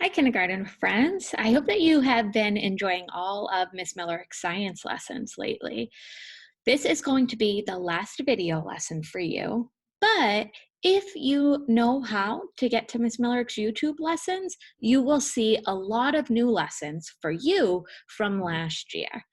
Hi, kindergarten friends. I hope that you have been enjoying all of Miss Millerick's science lessons lately. This is going to be the last video lesson for you, but if you know how to get to Miss Millerick's YouTube lessons, you will see a lot of new lessons for you from last year.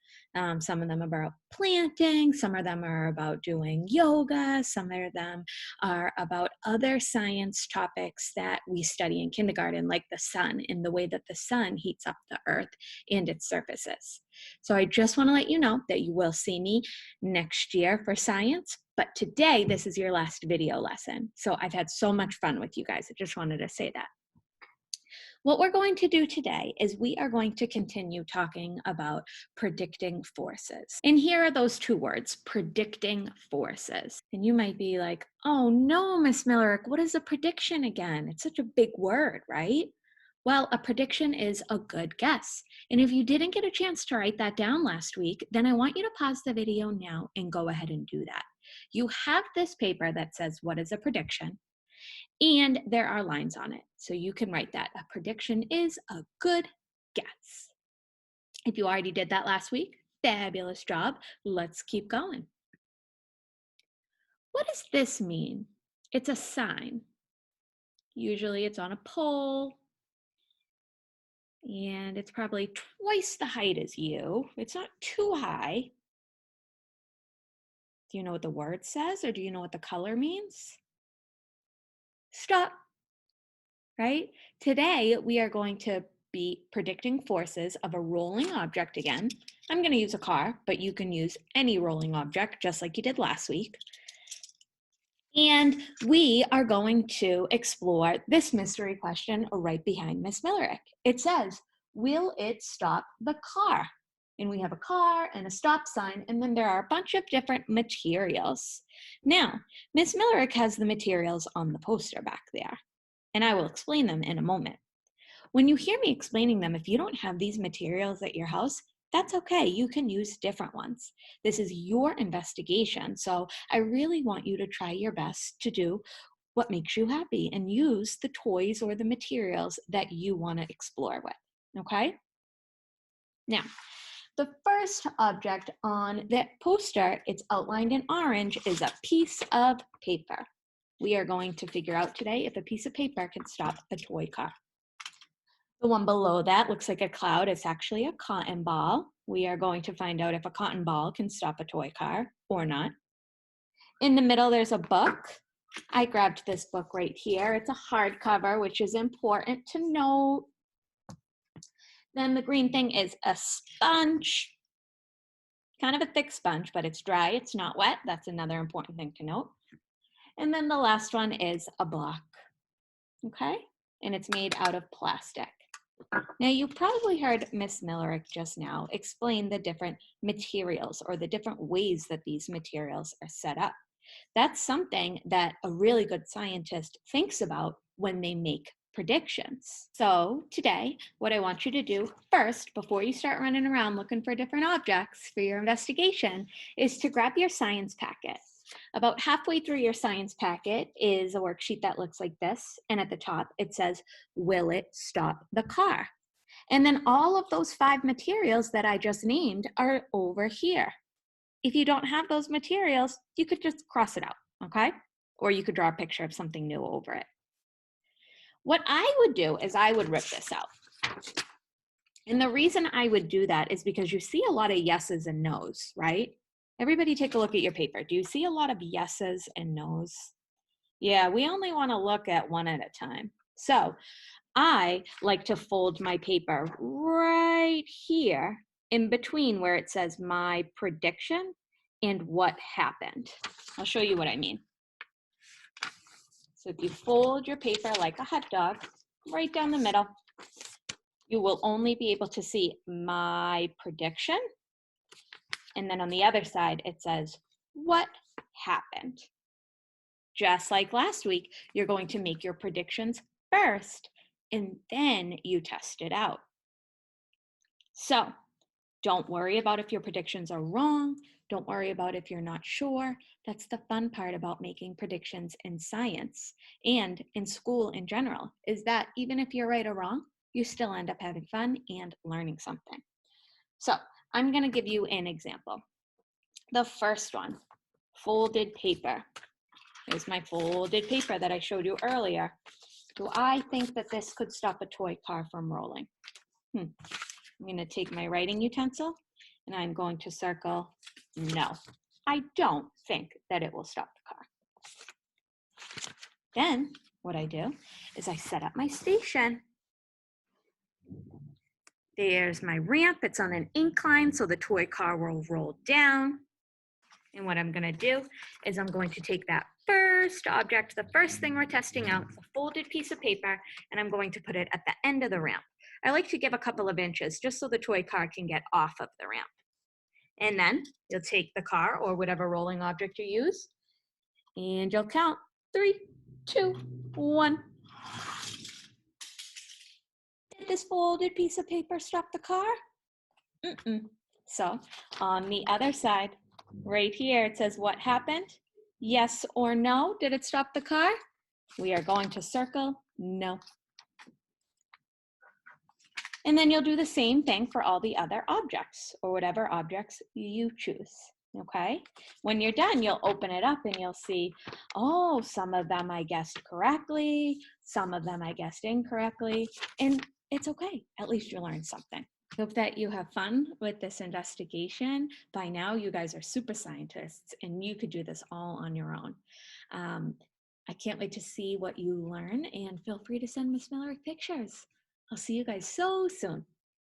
Some of them are about planting, some of them are about doing yoga, some of them are about other science topics that we study in kindergarten, like the sun and the way that the sun heats up the earth and its surfaces. So I just want to let you know that you will see me next year for science, but today this is your last video lesson. So I've had so much fun with you guys. I just wanted to say that. What we're going to do today is we are going to continue talking about predicting forces. And here are those two words, predicting forces. And you might be like, oh no, Miss Millerick, what is a prediction again? It's such a big word, right? Well, a prediction is a good guess. And if you didn't get a chance to write that down last week, then I want you to pause the video now and go ahead and do that. You have this paper that says, what is a prediction? And there are lines on it. So you can write that. A prediction is a good guess. If you already did that last week, fabulous job. Let's keep going. What does this mean? It's a sign. Usually it's on a pole, and it's probably twice the height as you. It's not too high. Do you know what the word says, or do you know what the color means? Stop, right? Today, we are going to be predicting forces of a rolling object again. I'm going to use a car, but you can use any rolling object just like you did last week. And we are going to explore this mystery question right behind Miss Millerick. It says, will it stop the car? And we have a car and a stop sign, and then there are a bunch of different materials. Now, Miss Millerick has the materials on the poster back there, and I will explain them in a moment. When you hear me explaining them, if you don't have these materials at your house, that's okay. You can use different ones. This is your investigation, so I really want you to try your best to do what makes you happy and use the toys or the materials that you want to explore with, okay? Now, the first object on that poster, it's outlined in orange, is a piece of paper. We are going to figure out today if a piece of paper can stop a toy car. The one below that looks like a cloud. It's actually a cotton ball. We are going to find out if a cotton ball can stop a toy car or not. In the middle, there's a book. I grabbed this book right here. It's a hardcover, which is important to note. Then the green thing is a sponge. Kind of a thick sponge, but it's dry. It's not wet. That's another important thing to note. And then the last one is a block. Okay? And it's made out of plastic. Now, you probably heard Miss Millerick just now explain the different materials or the different ways that these materials are set up. That's something that a really good scientist thinks about when they make predictions. So today, what I want you to do first, before you start running around looking for different objects for your investigation, is to grab your science packet. About halfway through your science packet is a worksheet that looks like this, and at the top it says, will it stop the car? And then all of those 5 materials that I just named are over here. If you don't have those materials, you could just cross it out, okay? Or you could draw a picture of something new over it. What I would do is I would rip this out. And the reason I would do that is because you see a lot of yeses and nos, right? Everybody take a look at your paper. Do you see a lot of yeses and nos? Yeah, we only want to look at one at a time. So I like to fold my paper right here in between where it says my prediction and what happened. I'll show you what I mean. So if you fold your paper like a hot dog right down the middle, you will only be able to see my prediction. And then on the other side, it says what happened. Just like last week, you're going to make your predictions first, and then you test it out. So don't worry about if your predictions are wrong. Don't worry about if you're not sure. That's the fun part about making predictions in science and in school in general, is that even if you're right or wrong, you still end up having fun and learning something. So I'm going to give you an example. The first one, folded paper. Here's my folded paper that I showed you earlier. Do I think that this could stop a toy car from rolling? I'm going to take my writing utensil and I'm going to circle no. I don't think that it will stop the car. Then what I do is I set up my station. There's my ramp. It's on an incline, so the toy car will roll down. And what I'm going to do is I'm going to take that first object, the first thing we're testing out, a folded piece of paper, and I'm going to put it at the end of the ramp. I like to give a couple of inches just so the toy car can get off of the ramp. And then you'll take the car or whatever rolling object you use, and you'll count 3, 2, 1. Did this folded piece of paper stop the car? So on the other side, right here, it says what happened? Yes or no? Did it stop the car? We are going to circle no. And then you'll do the same thing for all the other objects or whatever objects you choose. Okay? When you're done, you'll open it up and you'll see, oh, some of them I guessed correctly, some of them I guessed incorrectly, and it's okay. At least you learned something. Hope that you have fun with this investigation. By now, you guys are super scientists and you could do this all on your own. I can't wait to see what you learn, and feel free to send Miss Millerick pictures. I'll see you guys so soon.